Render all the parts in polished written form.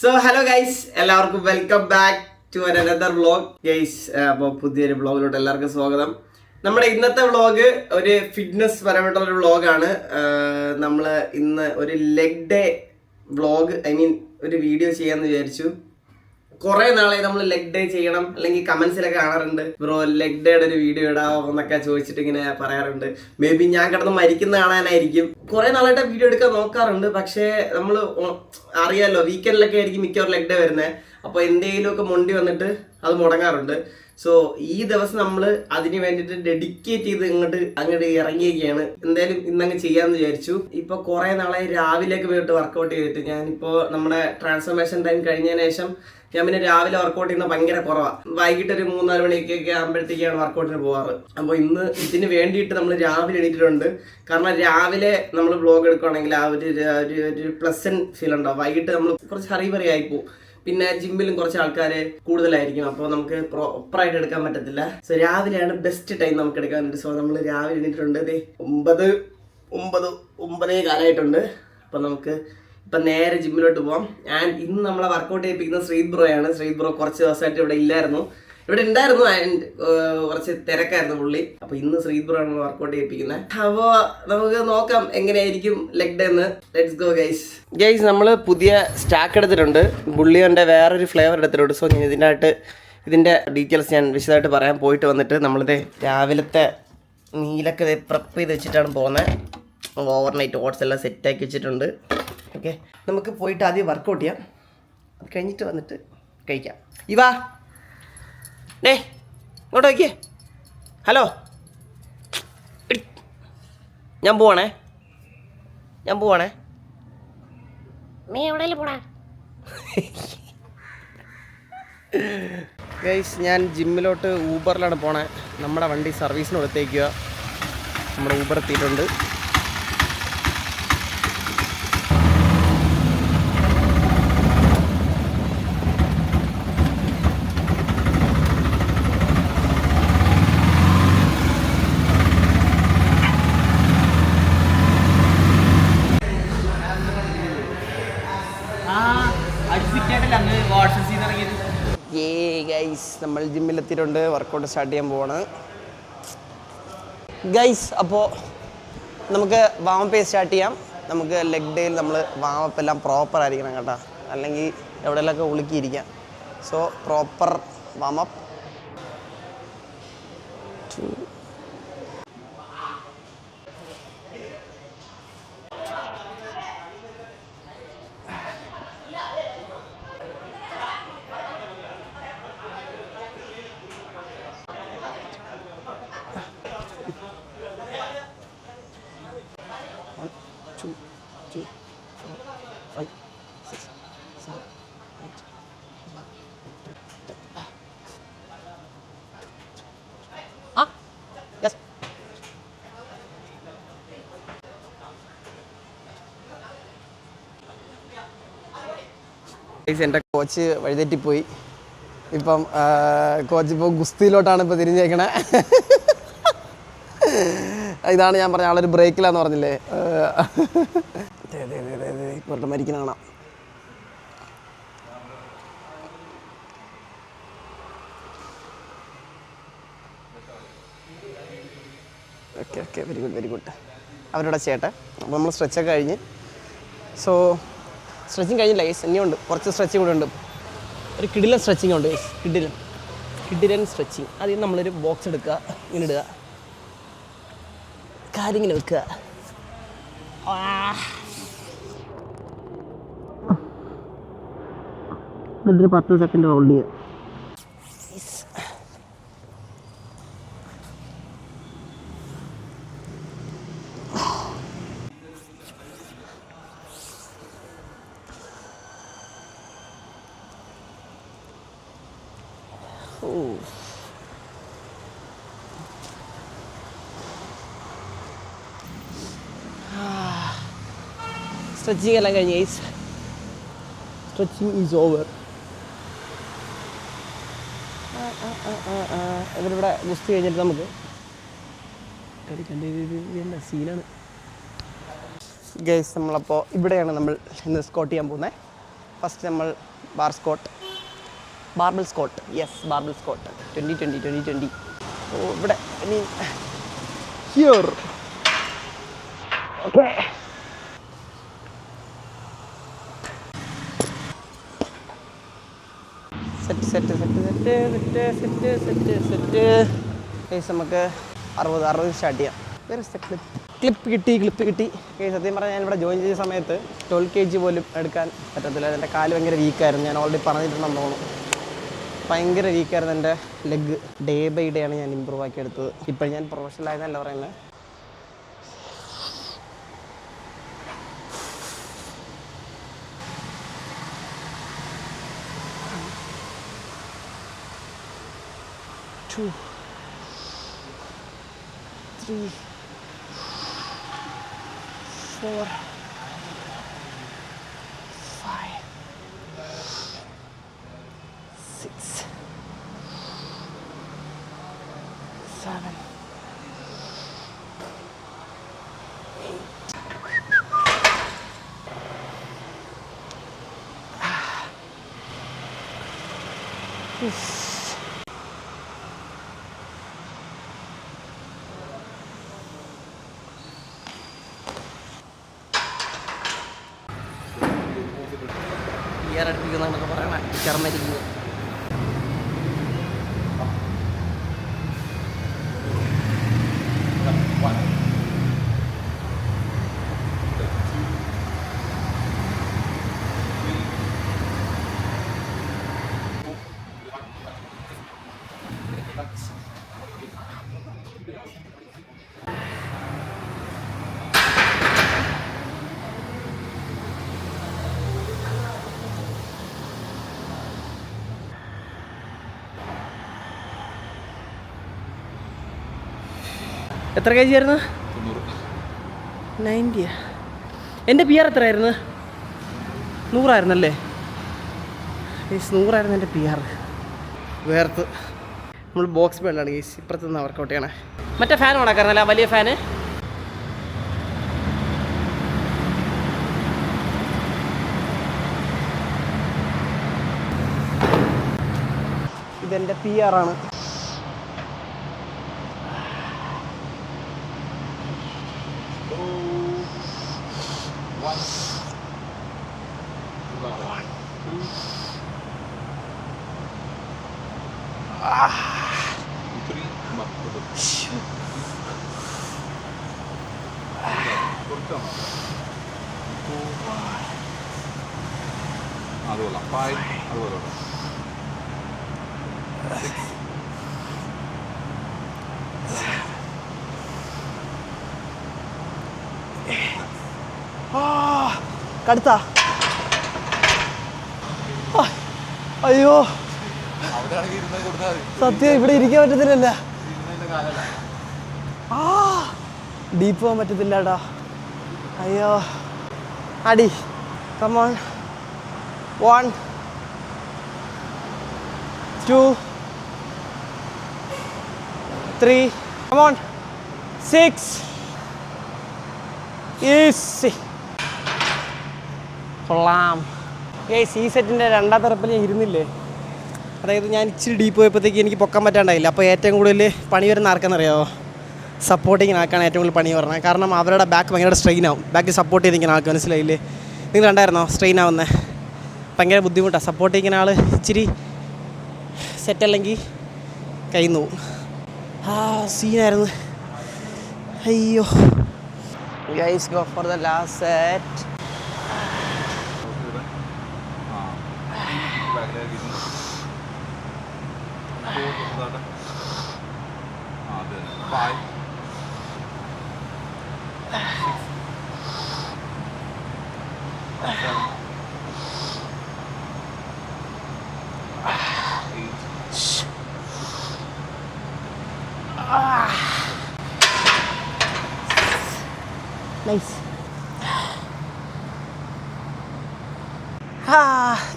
So hello guys, എല്ലാവർക്കും welcome back to another vlog guys. അപ്പോൾ പുതിയൊരു വ്ളോഗിലോട്ട് എല്ലാവർക്കും സ്വാഗതം. നമ്മുടെ ഇന്നത്തെ വ്ളോഗ് ഒരു ഫിറ്റ്നസ് പരമായിട്ടുള്ള ഒരു വ്ളോഗാണ്. നമ്മൾ ഇന്ന് ഒരു ലെഗ് ഡേ വ്ളോഗ്, ഒരു വീഡിയോ ചെയ്യാമെന്ന് വിചാരിച്ചു. കുറെ നാളെ നമ്മൾ ലെഗ് ഡേ ചെയ്യണം, അല്ലെങ്കിൽ കമന്റ്സിലൊക്കെ കാണാറുണ്ട്, ബ്രോ ലെഗ് ഡേയുടെ ഒരു വീഡിയോ ഇടാവോ എന്നൊക്കെ ചോദിച്ചിട്ട് ഇങ്ങനെ പറയാറുണ്ട്. മേ ബി ഞാൻ കിടന്ന് മരിക്കുന്ന കാണാനായിരിക്കും. കുറെ നാളായിട്ട് വീഡിയോ എടുക്കാൻ നോക്കാറുണ്ട്, പക്ഷേ നമ്മൾ അറിയാലോ വീക്കെൻഡിലൊക്കെ ആയിരിക്കും മിക്കവാറും ലെഗ് ഡേ വരുന്നത്. അപ്പോൾ എന്തെങ്കിലുമൊക്കെ മൊണ്ടി വന്നിട്ട് അത് മുടങ്ങാറുണ്ട്. സോ ഈ ദിവസം നമ്മൾ അതിന് വേണ്ടിയിട്ട് ഡെഡിക്കേറ്റ് ചെയ്ത് അങ്ങോട്ട് ഇറങ്ങിയൊക്കെയാണ്. എന്തായാലും ഇന്നങ്ങ് ചെയ്യാമെന്ന് വിചാരിച്ചു. ഇപ്പോൾ കുറേ നാളായി രാവിലേക്ക് പോയിട്ട് വർക്കൗട്ട് ചെയ്തിട്ട്, ഞാനിപ്പോൾ നമ്മുടെ ട്രാൻസ്ഫോർമേഷൻ ടൈം കഴിഞ്ഞതിന് ശേഷം ഞാൻ പിന്നെ രാവിലെ വർക്കൗട്ട് ചെയ്യുന്നത് ഭയങ്കര കുറവാണ്. വൈകിട്ട് ഒരു 3-4 മണിക്കൊക്കെ ആകുമ്പോഴത്തേക്കാണ് വർക്കൗട്ടിന് പോകാറ്. അപ്പോൾ ഇന്ന് ഇതിന് വേണ്ടിയിട്ട് നമ്മൾ രാവിലെ എണീറ്റിട്ടുണ്ട്. കാരണം രാവിലെ നമ്മൾ വ്ളോഗ് എടുക്കുകയാണെങ്കിൽ ആ ഒരു പ്ലസന്റ് ഫീൽ ഉണ്ടാവും. വൈകിട്ട് നമ്മൾ കുറച്ച് ഹറിബറി ആയിപ്പോവും. പിന്നെ ജിമ്മിലും കുറച്ച് ആൾക്കാർ കൂടുതലായിരിക്കും, അപ്പോൾ നമുക്ക് പ്രോപ്പറായിട്ട് എടുക്കാൻ പറ്റത്തില്ല. സോ രാവിലെയാണ് ബെസ്റ്റ് ടൈം നമുക്ക് എടുക്കാൻ വേണ്ടി. സോ നമ്മൾ രാവിലെ എണീറ്റിട്ടുണ്ട്. 9 കാലമായിട്ടുണ്ട്. അപ്പോൾ നമുക്ക് ഇപ്പം നേരെ ജിമ്മിലോട്ട് പോകാം. ആൻഡ് ഇന്ന് നമ്മളെ വർക്കൗട്ട് ചെയ്യിപ്പിക്കുന്നത് ശ്രീത് ബ്രോയാണ്. ശ്രീത് ബ്രോ കുറച്ച് ദിവസമായിട്ട് ഇവിടെ ഉണ്ടായിരുന്നു ആൻഡ് കുറച്ച് തിരക്കായിരുന്നു പുള്ളി. അപ്പോൾ ഇന്ന് ശ്രീത് ബ്രോ ആണ് വർക്കൗട്ട് ചെയ്യിപ്പിക്കുന്നത്. അപ്പോൾ നമുക്ക് നോക്കാം എങ്ങനെയായിരിക്കും ലെഗ് ഡേ എന്ന്. Let's go guys. നമ്മൾ പുതിയ സ്റ്റാക്ക് എടുത്തിട്ടുണ്ട്. ബുള്ളിയോൻ്റെ വേറൊരു ഫ്ലേവർ എടുത്തിട്ടുണ്ട്. സോ ഇതിൻ്റെ ഡീറ്റെയിൽസ് ഞാൻ വിശദമായിട്ട് പറയാൻ പോയിട്ട് വന്നിട്ട് നമ്മളിത് രാവിലത്തെ മീലൊക്കെ പ്രെപ്പ് ചെയ്ത് വെച്ചിട്ടാണ് പോകുന്നത്. ഓവർനൈറ്റ് ഓട്സ് എല്ലാം സെറ്റാക്കി വെച്ചിട്ടുണ്ട്. ഓക്കെ, നമുക്ക് പോയിട്ട് ആദ്യം വർക്കൗട്ട് ചെയ്യാം. അത് കഴിഞ്ഞിട്ട് വന്നിട്ട് കഴിക്കാം. ഇവാ ഇങ്ങോട്ട് വയ്ക്കേ. ഹലോ, ഞാൻ പോവാണേ. നീ എവിടെയെങ്കിലും പോടാ. ഗൈസ്, ഞാൻ ജിമ്മിലോട്ട് ഊബറിലാണ് പോണേ. നമ്മുടെ വണ്ടി സർവീസിന് കൊടുത്തേക്കുക. നമ്മുടെ ഊബർ എത്തിയിട്ടുണ്ട്. ഗൈസ്, നമ്മൾ ജിമ്മിലെത്തിയിട്ടുണ്ട്. വർക്കൗട്ട് സ്റ്റാർട്ട് ചെയ്യാൻ പോവാണ് ഗൈസ്. അപ്പോൾ നമുക്ക് വാമപ്പ് സ്റ്റാർട്ട് ചെയ്യാം. നമുക്ക് ലെഗ് ഡേയിൽ നമ്മൾ വാമപ്പ് എല്ലാം പ്രോപ്പർ ആയിരിക്കണം കേട്ടോ, അല്ലെങ്കിൽ എവിടെയെങ്കിലൊക്കെ ഉളുക്കിയിരിക്കാം. So proper warmup. 2 2 4 5 6 7 8 യെസ്. എൻ്റെ കോച്ച് വഴിതെറ്റിപ്പോയി. ഇപ്പം കോച്ച് ഇപ്പോൾ ഗുസ്തിയിലോട്ടാണ് ഇപ്പോൾ തിരിഞ്ഞേക്കണേ. ഇതാണ് ഞാൻ പറഞ്ഞ ആളൊരു ബ്രേക്കിലാന്ന് പറഞ്ഞില്ലേ. ഇപ്പോഴത്തെ മരിക്കുന്ന കാണാം. Okay very good. അവരോട് ചേട്ടൻ. അപ്പോൾ നമ്മൾ സ്ട്രെച്ചൊക്കെ കഴിഞ്ഞ്. സോ സ്ട്രെച്ചിങ് കഴിഞ്ഞില്ല ഗൈസ്, ഇനിയുണ്ട് കുറച്ച് സ്ട്രെച്ചിങ് കൂടെ ഉണ്ട്. ഒരു കിടിലൻ സ്ട്രെച്ചിങ് ഉണ്ട് ഗൈസ്. കിടിലൻ സ്ട്രെച്ചിങ്. ആദ്യം നമ്മളൊരു ബോക്സ് എടുക്കുക, ഇങ്ങനെ ഇടുക, കാര്യങ്ങനെ വെക്കുക. എന്നിട്ടൊരു 10 സെക്കൻഡ് ഹോൾഡ് ചെയ്യുക. സ്ട്രെച്ചിങ് എല്ലാം കഴിഞ്ഞ് ഗൈസ്. Stretching is over. ഇവിടെ ഗുസ്തി കഴിഞ്ഞിട്ട് നമുക്ക് എന്താ സീനാണ് ഗൈസ്. നമ്മളപ്പോൾ ഇവിടെയാണ് നമ്മൾ ഇന്ന് സ്കോട്ട് ചെയ്യാൻ പോകുന്നത്. ഫസ്റ്റ് നമ്മൾ ബാർബിൾ സ്കോട്ട് ബാർബിൾ സ്കോട്ട് 2020 ഓ ഇവിടെ ഹിയർ ഓക്കെ സെറ്റ് നമുക്ക് 60 സ്റ്റാർട്ട് ചെയ്യാം. ക്ലിപ്പ് കിട്ടി. സത്യം പറഞ്ഞാൽ ഞാനിവിടെ ജോയിൻ ചെയ്ത സമയത്ത് 12 kg പോലും എടുക്കാൻ പറ്റത്തില്ല. എൻ്റെ കാല് ഭയങ്കര വീക്കായിരുന്നു. ഞാൻ ഓൾറെഡി പറഞ്ഞിട്ടുണ്ടെന്ന് തോന്നുന്നു. ഭയങ്കര വീക്കായിരുന്നു എൻ്റെ ലെഗ്. ഡേ ബൈ ഡേ ആണ് ഞാൻ ഇമ്പ്രൂവ് ആക്കി എടുത്തത്. ഇപ്പോൾ ഞാൻ പ്രൊഫഷണൽ ആയെന്നല്ല പറയുന്നത്. Two, 3, 4, 5, 6, 7, 8. അടുപ്പിക്കുന്നൊക്കെ പറയണ ചർമ്മരിക്കുന്നത്. എത്ര kg ആയിരുന്നു? 90. എൻ്റെ PR എത്രയായിരുന്നു? 100 100 എൻ്റെ PR. വേർത്ത് നമ്മൾ ബോക്സ് ബെല്ലാണ് ഗീസ്. ഇപ്പുറത്ത് നിന്ന് വർക്കൗട്ട് ചെയ്യണേ. മറ്റേ ഫാൻ ഓണാക്കാറുണ്ടല്ലോ, വലിയ ഫാന്. ഇതെൻ്റെ PR ആണ്. അതുപോലെ 5 അതുപോലെ 6 കടുത്താ. അയ്യോ സത്യം ഇവിടെ ഇരിക്കാൻ പറ്റത്തില്ലല്ല. ഡീപ്പ് പോകാൻ പറ്റത്തില്ലടാ. അയ്യോ അടി. Come on 1 2 3 come on 6 easy. കൊള്ളാം. ഈ സെറ്റിൻ്റെ രണ്ടാമത്തെ റെപ്പിൽ ഞാൻ ഇരുന്നില്ലേ, അതായത് ഞാൻ ഇച്ചിരി ഡീപ്പ് പോയപ്പോഴത്തേക്ക് എനിക്ക് പൊക്കാൻ പറ്റാണ്ടായില്ല. അപ്പോൾ ഏറ്റവും കൂടുതൽ പണി വരുന്ന ആർക്കെന്നറിയാമോ? സപ്പോർട്ടിങ്ങിന് ആൾക്കാണ് ഏറ്റവും കൂടുതൽ പണി പറഞ്ഞത്. കാരണം അവരുടെ ബാക്ക് ഭയങ്കര സ്ട്രെയിൻ ആവും. ബാക്ക് സപ്പോർട്ട് ചെയ്തിരിക്കുന്ന ആൾക്ക് മനസ്സിലായില്ലേ? നിങ്ങൾ കണ്ടായിരുന്നോ സ്ട്രെയിൻ ആവുന്നത്? ഭയങ്കര ബുദ്ധിമുട്ടാണ്. സപ്പോർട്ട് ചെയ്യുന്ന ആൾ ഇച്ചിരി സെറ്റല്ലെങ്കിൽ കയ്യിൽ നിന്ന് പോവും. സീനായിരുന്നു. അയ്യോ guys, go for the last set. Nice.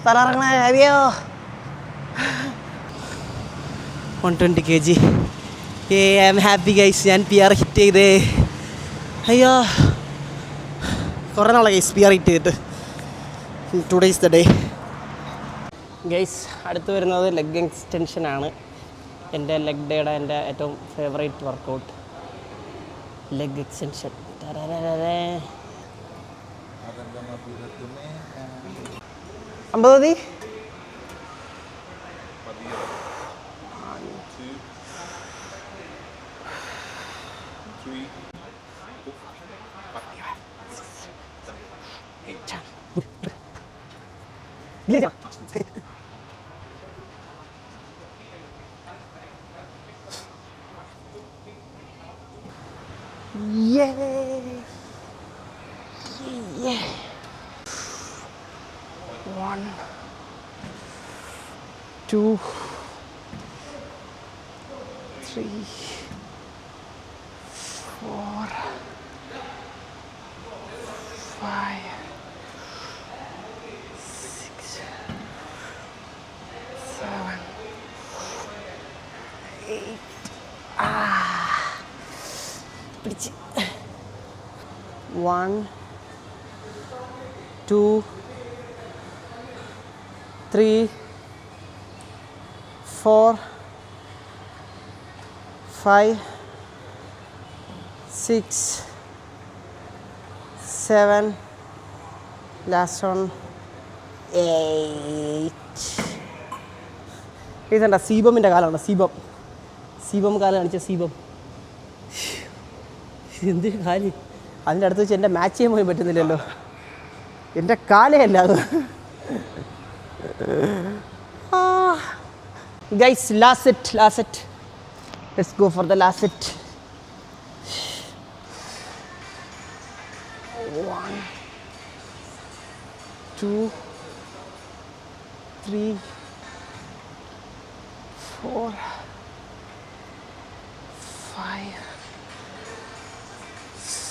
തലറങ്ങണ ഹെവിയോ. 120 kg. I am happy guys. ഞാൻ PR ഹിറ്റ് ചെയ്തേ. അയ്യോ കുറേ നാളെ ഗൈസ് PR ഹിറ്റ് ചെയ്തിട്ട്. Today is the day. Guys അടുത്ത് വരുന്നത് ലെഗ് എക്സ്റ്റൻഷനാണ്. എൻ്റെ ലെഗ് ഡേയുടെ എൻ്റെ ഏറ്റവും ഫേവറേറ്റ് വർക്കൗട്ട് ലെഗ് എക്സ്റ്റൻഷൻ. 50 മതി. One, 2, 3, 4, 5, 6, 7, 8. പിടിച്ച് 1, 2, 3, 4, 5, 6, 7, last one 8. ഇതെന്താ സീബമിൻ്റെ കാലമാണ്. സീബം കാലം കാണിച്ച സീബം. എന്തൊരു കാല്, അതിൻ്റെ അടുത്ത് വെച്ച് എൻ്റെ മാച്ച് ചെയ്യാൻ പോയി പറ്റുന്നില്ലല്ലോ. എൻ്റെ കാലേ അല്ല അത്. Guys, last set. Let's go for the last set. 1, 2, 3, 4, 5,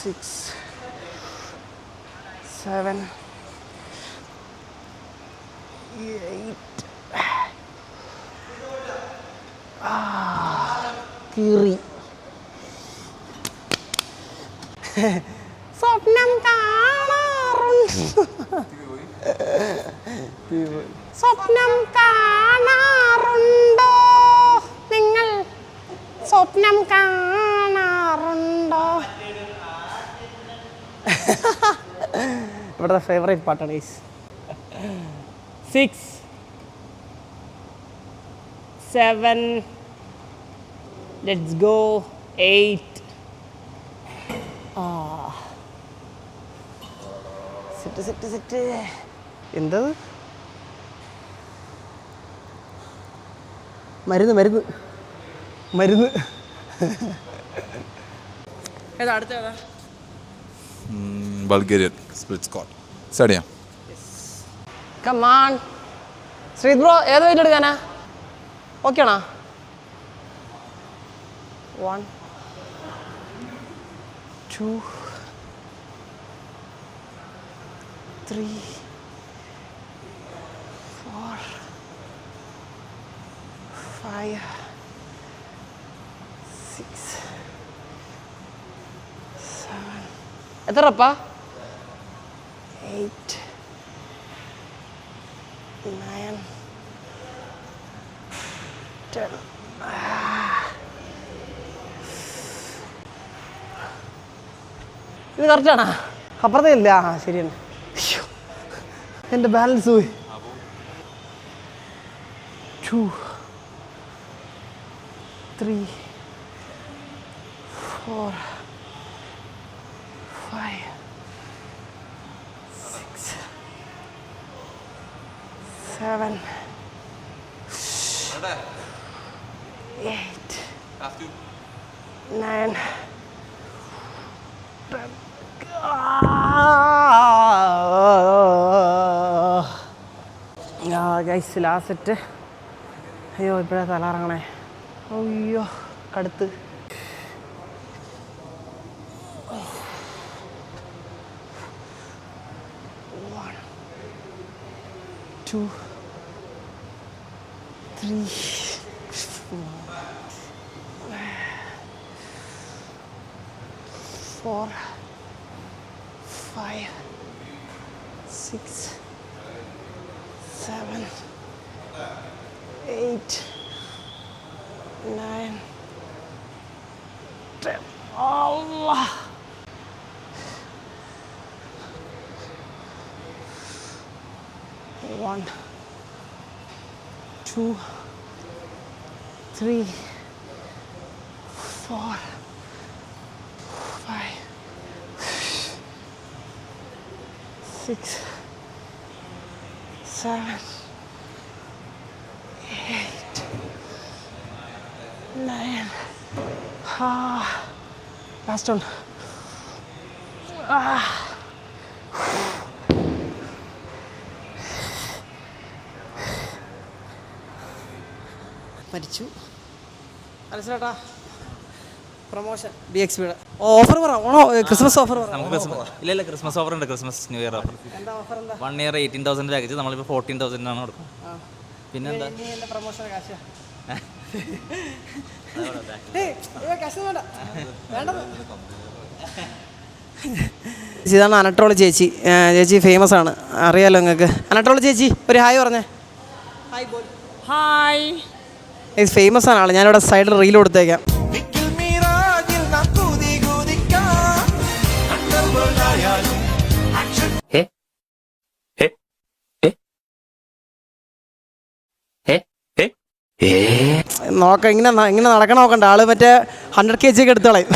6, 7, 8. കീറി. സ്വപ്നം കാണാറുണ്ടോ നിങ്ങൾ? സ്വപ്നം കാണാറുണ്ടോ? ഇവിടുത്തെ ഫേവറേറ്റ് പാട്ടാണ് ഗൈസ്. 6, 7, let's go 8. സെറ്റ്. എന്തത്? മരുന്ന്. ഏതാ അടുത്ത? ഏതാ? Bulgarian split squat. സ്റ്റാർട്ട് ചെയ്യാം. Come on. ശ്രീത് ബ്രോ ഏത് വെയിറ്റ് എടുക്കാനാ? ഓക്കെ ആണോ? 1, 2, 3, 4, 5, 6, 7. എത്ര റപ്പാ? 8, 9, 10. ഇത് കറക്റ്റാണോ? അപ്പുറത്തേ ഇല്ല. ശരിയാണ്. എൻ്റെ ബാലൻസ് പോയി. 2, 3, 4, 5, 6, 7, 8, 9, 10. Guys last set. അയ്യോ ഇപ്പോഴേ തലറങ്ങണേ. അയ്യോ കടുത്ത്. 1, 2, 3, 4, 5, 6, 7, 1, 2, 3, 4, 5, 6, 7, 8, 9. Last one. മരിച്ചു. മനസ്സിലാട്ടാ പ്രൊമോഷൻ BXB ഓഫർ പറ. ഓണോ ക്രിസ്മസ് ഓഫർ പറ. ഇല്ല ക്രിസ്മസ് ഓഫർ ഉണ്ട്. Christmas new year offer. എന്താ ഓഫർ? എന്താ 1 ഇയർ 18,000 പാക്കേജ് നമ്മളിപ്പോൾ 14,000 ആണ് കൊടുക്കുന്നത്. പിന്നെന്താ പ്രൊമോഷൻ കാശ് കാശ് വേണ്ട വേണ്ടത്. ഇതാണ് അനട്രോള് ചേച്ചി. ചേച്ചി ഫേമസ് ആണ്, അറിയാലോ നിങ്ങൾക്ക്. അനട്രോള് ചേച്ചി ഒരു ഹായ് പറഞ്ഞേ. ഹായ്. ഫേമസ് ആണ് ആള്. ഞാനിവിടെ സൈഡിൽ റീൽ കൊടുത്തേക്കാം. നോക്കാം, ഇങ്ങനെ നടക്കണം. നോക്കണ്ട, ആള് മറ്റേ 100 kg ഒക്കെ എടുത്തോളാം.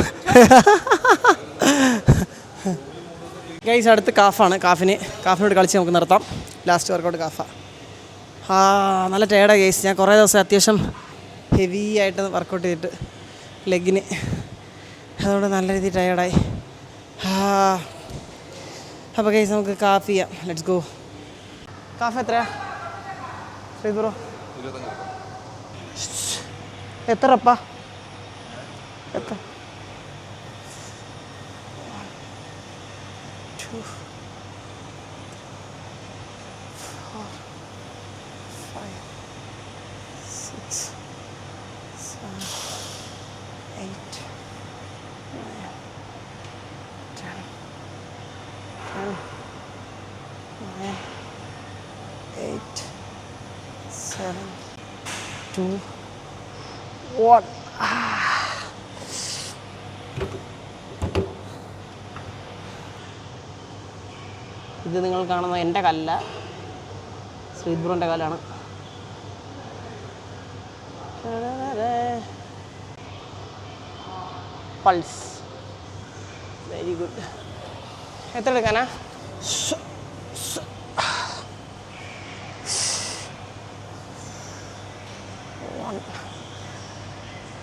ഗൈസ് അടുത്ത് കാഫാണ്. കാഫിനോട് കളിച്ച് നമുക്ക് നിർത്താം. Last workout calf. നല്ല ടയേർഡാണ് ഗൈസ്. ഞാൻ കുറേ ദിവസം അത്യാവശ്യം ഹെവി ആയിട്ട് വർക്കൗട്ട് ചെയ്തിട്ട് ലെഗിന്, അതുകൊണ്ട് നല്ല രീതിയിൽ ടയേർഡായി. അപ്പോൾ ഗൈസ് നമുക്ക് കാഫ് ചെയ്യാം. Let's go. കാഫ് എത്രയാ ശ്രീ ബ്രോ? എത്രപ്പാ? എത്ര? 2, 4, 5, 6, 7, 8, 9, 10, 9, 8, 7, 2, 1. ഇത് നിങ്ങൾ കാണുന്ന എൻ്റെ കല്ല, ശ്രീത് ബ്രോൻ്റെ കാലാണ്. Pulse very good. എത്ര എടുക്കാനാ? 1,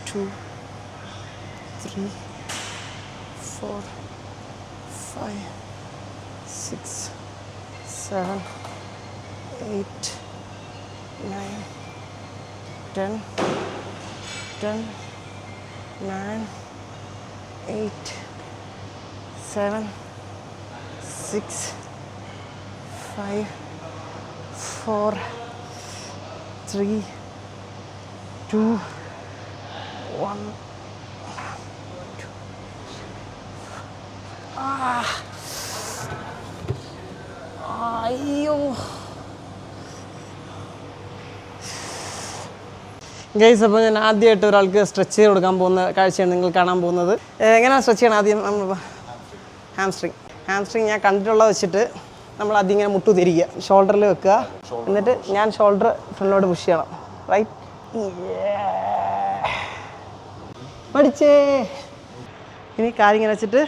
2, 3, 4, 5, 6, 7, 8, 9, 10, 9, 8, 7, 6, 5, 4, 3, 2, 1. അയ്യോ ഗൈസ്, അപ്പോൾ ഞാൻ ആദ്യമായിട്ട് ഒരാൾക്ക് സ്ട്രെച്ച് ചെയ്ത് കൊടുക്കാൻ പോകുന്ന കാഴ്ചയാണ് നിങ്ങൾ കാണാൻ പോകുന്നത്. എങ്ങനെയാണ് സ്ട്രെച്ച് ചെയ്യണം? ആദ്യം നമ്മൾ ഹാംസ്ട്രിങ് ഞാൻ കണ്ടിട്ടുള്ളത് വെച്ചിട്ട് നമ്മൾ ആദ്യം ഇങ്ങനെ മുട്ടു തിരിക്കുക, ഷോൾഡറിൽ വെക്കുക, എന്നിട്ട് ഞാൻ ഷോൾഡർ ഫ്രണ്ടിലോട്ട് പുഷ് ചെയ്യണം. റൈറ്റ്. പഠിച്ചേ. ഇനി കാലിങ്ങനെ വെച്ചിട്ട്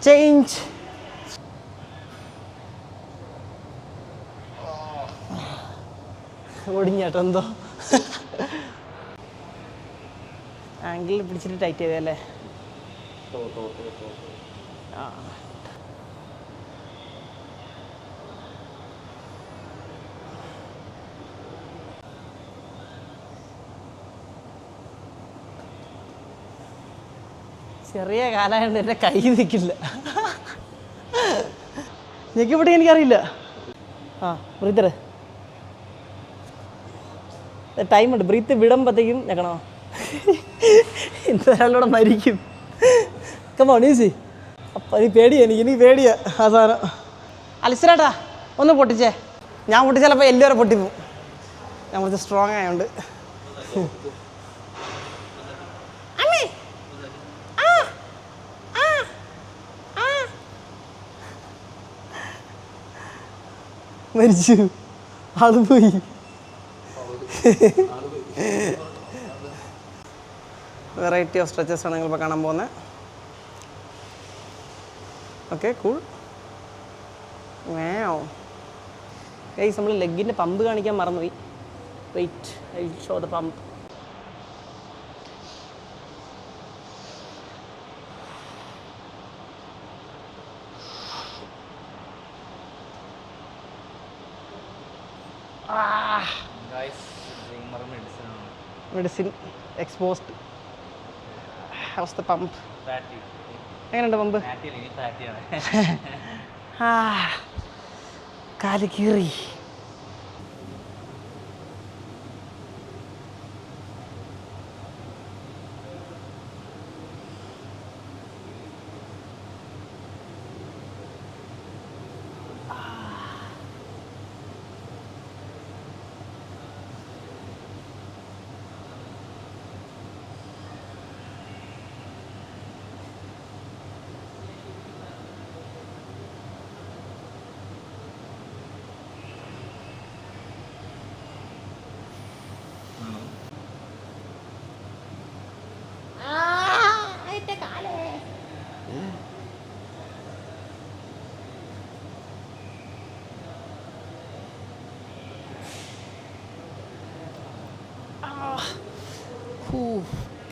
ചേഞ്ച്. ഒടിഞ്ഞാട്ടോ എന്തോ. ആംഗിളിൽ പിടിച്ചിട്ട് ടൈറ്റ് ചെയ്തല്ലേ? ആ ചെറിയ കാലമായതുകൊണ്ട് എൻ്റെ കൈ നിൽക്കില്ല. ഞെക്കിപ്പിടി എനിക്കറിയില്ല. ആ ബ്രീത്തർ ടൈമുണ്ട്. ബ്രീത്ത് വിടുമ്പോഴത്തേക്കും ഞെക്കണോ? ഇന്നൊരാളോടെ മരിക്കും. Come on easy. അപ്പം നീ പേടിയാ, എനിക്ക് പേടിയാ ആ സാധനം. അലിസ്റ്ററാട്ടാ ഒന്ന് പൊട്ടിച്ചേ. ഞാൻ പൊട്ടിച്ചാലപ്പോൾ എല്ലാവരും പൊട്ടിപ്പോവും. ഞാൻ കുറച്ച് സ്ട്രോങ് ആയതുകൊണ്ട്. മരിച്ചു, ആള് പോയി. വെറൈറ്റി ഓഫ് സ്ട്രെച്ചസ് ആണ് നിങ്ങളിപ്പോൾ കാണാൻ പോകുന്നത്. Okay cool. ഗൈസ് നമ്മൾ ലെഗിൻ്റെ പമ്പ് കാണിക്കാൻ മറന്നുപോയി. Wait, I show the pump. Medicine exposed. How's the pump? എങ്ങനെയുണ്ട് പമ്പ്? കാല് കീറി.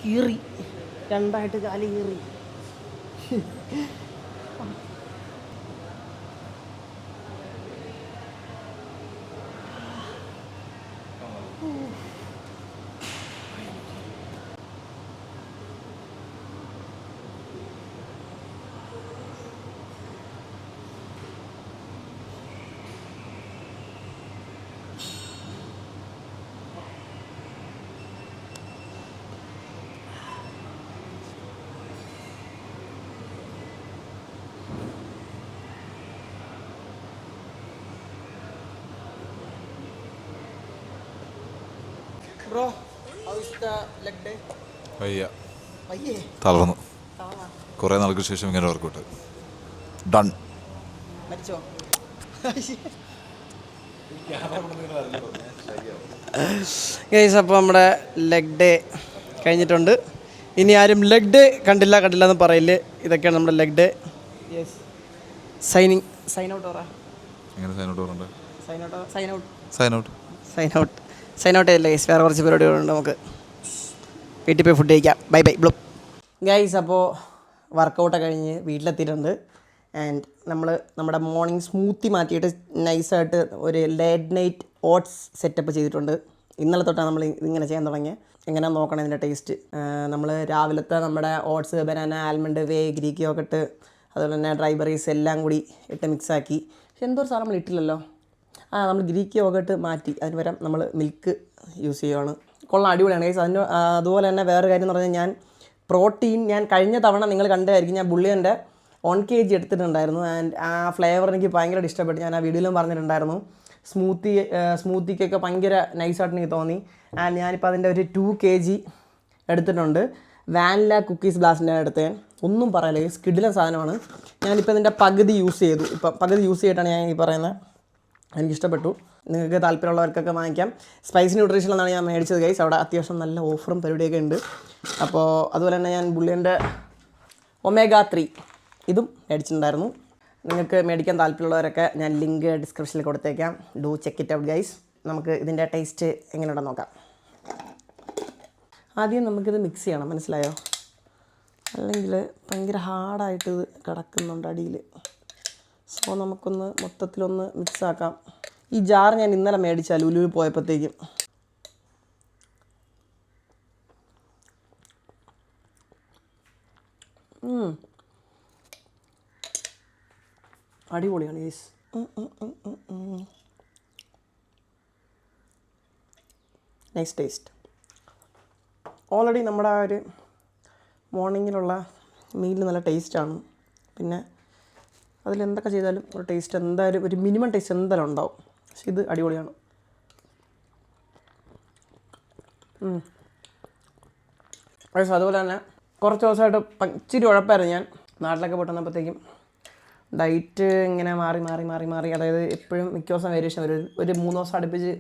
കീറി, രണ്ടായിട്ട് കാല് കീറി. Bro, how is the leg day? വയ്യ, വയ്യേ? തളർന്നു. കുറേ നാൾക്ക് ശേഷം ഇങ്ങനെ വർക്കൗട്ട്. ഡൺ. മരിച്ചോ? ഗൈസ്, അപ്പോൾ നമ്മുടെ ലെഗ് ഡേ കഴിഞ്ഞിട്ടുണ്ട്. ഇനി ആരും ലെഗ് ഡേ കണ്ടില്ല എന്ന് പറയില്ലേ. ഇതൊക്കെയാണ് നമ്മുടെ leg day. Yes, sign out പറ. എങ്ങനെ സൈൻ ഔട്ട് പറയണ്ടേ? സൈൻ ഔട്ട് ചെയ്യില്ല ഗൈസ്, വേറെ കുറച്ച് പരിപാടികളുണ്ട്. നമുക്ക് വീട്ടിൽ പോയി ഫുഡ് കഴിക്കാം. Bye bye blue. ഗൈസ്, അപ്പോൾ വർക്കൗട്ടൊക്കെ കഴിഞ്ഞ് വീട്ടിലെത്തിയിട്ടുണ്ട്. ആൻഡ് നമ്മുടെ മോർണിംഗ് സ്മൂത്തി മാറ്റിയിട്ട് നൈസായിട്ട് ഒരു ലേറ്റ് നൈറ്റ് ഓട്സ് സെറ്റപ്പ് ചെയ്തിട്ടുണ്ട്. ഇന്നലെ തൊട്ടാണ് നമ്മൾ ഇങ്ങനെ ചെയ്യാൻ തുടങ്ങിയത്. എങ്ങനെയാണെന്ന് നോക്കണം ഇതിൻ്റെ ടേസ്റ്റ്. നമ്മൾ രാവിലത്തെ നമ്മുടെ oats, banana, almond, Greek yoghurt, അതുപോലെ തന്നെ ഡ്രൈ ബെറീസ് എല്ലാം കൂടി ഇട്ട് മിക്സാക്കി. പക്ഷെ എന്തോ ഒരു സാധനം നമ്മൾ ഇട്ടില്ലല്ലോ. നമ്മൾ ഗ്രീക്ക് യോഗട്ട് മാറ്റി അതിന് പകരം നമ്മൾ മിൽക്ക് യൂസ് ചെയ്യുകയാണ്. കൊള്ളാം, അടിപൊളിയാണ് ഗൈസ്. അതുപോലെ തന്നെ വേറെ കാര്യം എന്ന് പറഞ്ഞാൽ ഞാൻ കഴിഞ്ഞ തവണ നിങ്ങൾ കണ്ടതായിരിക്കും, ഞാൻ ബുള്ളിയൻ്റെ 1 kg എടുത്തിട്ടുണ്ടായിരുന്നു. ആൻഡ് ആ ഫ്ലേവർ എനിക്ക് ഭയങ്കരമായിട്ട് ഇഷ്ടപ്പെട്ടു. ഞാൻ ആ വീഡിയോയിലും പറഞ്ഞിട്ടുണ്ടായിരുന്നു. സ്മൂത്തിക്കൊക്കെ ഭയങ്കര നൈസായിട്ട് എനിക്ക് തോന്നി. ആൻഡ് ഞാനിപ്പോൾ അതിൻ്റെ ഒരു 2 kg എടുത്തിട്ടുണ്ട്. വാനില കുക്കീസ് ബ്ലാസ്റ്റിൻ്റെ എടുത്തത്. ഒന്നും പറയില്ല, കിടിലൻ സാധനമാണ്. ഞാനിപ്പോൾ ഇതിൻ്റെ പകുതി യൂസ് ചെയ്തിട്ടാണ് ഞാൻ ഈ പറയുന്നത്. എനിക്കിഷ്ടപ്പെട്ടു. നിങ്ങൾക്ക് താല്പര്യമുള്ളവർക്കൊക്കെ വാങ്ങിക്കാം. സ്പൈസി ന്യൂട്രീഷൻ എന്നാണ് ഞാൻ മേടിച്ചത് ഗൈസ്. അവിടെ അത്യാവശ്യം നല്ല ഓഫറും പരിപാടിയൊക്കെ ഉണ്ട്. അപ്പോൾ അതുപോലെ തന്നെ ഞാൻ ബുള്ളിയൻ്റെ ഒമേഗ 3 ഇതും മേടിച്ചിട്ടുണ്ടായിരുന്നു. നിങ്ങൾക്ക് മേടിക്കാൻ താല്പര്യമുള്ളവരൊക്കെ ഞാൻ ലിങ്ക് ഡിസ്ക്രിപ്ഷനിൽ കൊടുത്തേക്കാം. Do check it out guys. നമുക്ക് ഇതിൻ്റെ ടേസ്റ്റ് എങ്ങനെയുണ്ടെന്ന് നോക്കാം. ആദ്യം നമുക്കിത് മിക്സ് ചെയ്യണം, മനസ്സിലായോ? അല്ലെങ്കിൽ ഭയങ്കര ഹാർഡായിട്ട് ഇത് കിടക്കുന്നുണ്ട് അടിയിൽ. സോ നമുക്കൊന്ന് മൊത്തത്തിലൊന്ന് മിക്സാക്കാം. ഈ ജാർ ഞാൻ ഇന്നലെ മേടിച്ച ലുലുവിൽ പോയപ്പോഴത്തേക്കും. അടിപൊളിയാണ് ഗൈസ്. Nice taste. ഓൾറെഡി നമ്മുടെ ആ ഒരു മോർണിംഗിലുള്ള മീലിന് നല്ല ടേസ്റ്റാണ്. പിന്നെ അതിലെന്തൊക്കെ ചെയ്താലും ഒരു ടേസ്റ്റ് എന്തായാലും, ഒരു മിനിമം ടേസ്റ്റ് എന്തായാലും ഉണ്ടാവും. പക്ഷെ ഇത് അടിപൊളിയാണ്. പക്ഷേ അതുപോലെ തന്നെ കുറച്ച് ദിവസമായിട്ട് ഇച്ചിരി ഉഴപ്പായിരുന്നു. ഞാൻ നാട്ടിലൊക്കെ പോയിട്ട് വന്നപ്പോഴത്തേക്കും ഡയറ്റ് ഇങ്ങനെ മാറി, അതായത് എപ്പോഴും മിക്ക ദിവസം വേരിയേഷൻ വരും. ഒരു 3 ദിവസം അടുപ്പിച്ച്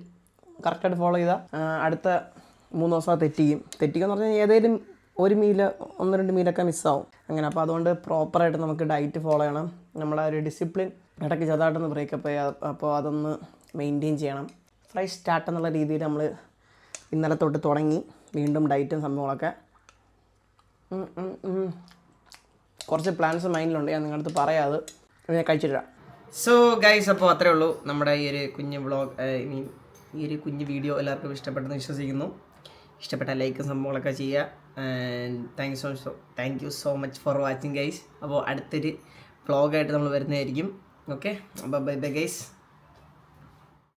കറക്റ്റായിട്ട് ഫോളോ ചെയ്താൽ അടുത്ത 3 ദിവസം തെറ്റിക്കുമെന്ന് പറഞ്ഞാൽ ഏതെങ്കിലും ഒരു മീൽ 1-2 മീലൊക്കെ മിസ്സാവും അങ്ങനെ. അപ്പോൾ അതുകൊണ്ട് പ്രോപ്പറായിട്ട് നമുക്ക് ഡയറ്റ് ഫോളോ ചെയ്യണം. നമ്മളെ ഒരു ഡിസിപ്ലിൻ ഇടയ്ക്ക് ചെറുതായിട്ടൊന്ന് ബ്രേക്കപ്പ് ചെയ്യുക. അപ്പോൾ അതൊന്ന് മെയിൻറ്റെയിൻ ചെയ്യണം. ഫ്രഷ് സ്റ്റാർട്ട് എന്നുള്ള രീതിയിൽ നമ്മൾ ഇന്നലെ തൊട്ട് തുടങ്ങി വീണ്ടും ഡയറ്റും സംഭവങ്ങളൊക്കെ. കുറച്ച് പ്ലാൻസ് മൈൻഡിലുണ്ട്, ഞാൻ നിങ്ങളടുത്ത് പറയാതെ ഞാൻ കഴിച്ചിട്ടില്ല. സോ ഗൈസ്, അപ്പോൾ അത്രേ ഉള്ളൂ നമ്മുടെ ഈ ഒരു കുഞ്ഞ് വ്ളോഗ്. ഈ ഒരു കുഞ്ഞ് വീഡിയോ എല്ലാവർക്കും ഇഷ്ടപ്പെട്ടെന്ന് വിശ്വസിക്കുന്നു. ഇഷ്ടപ്പെട്ട ലൈക്കും സംഭവങ്ങളൊക്കെ ചെയ്യുക. And thank you so much for watching guys. അപ്പോൾ അടുത്തൊരു വ്ളോഗായിട്ട് നമ്മൾ വരുന്നതായിരിക്കും. ഓക്കെ, അപ്പോൾ ബൈ ബൈ ഗൈസ്.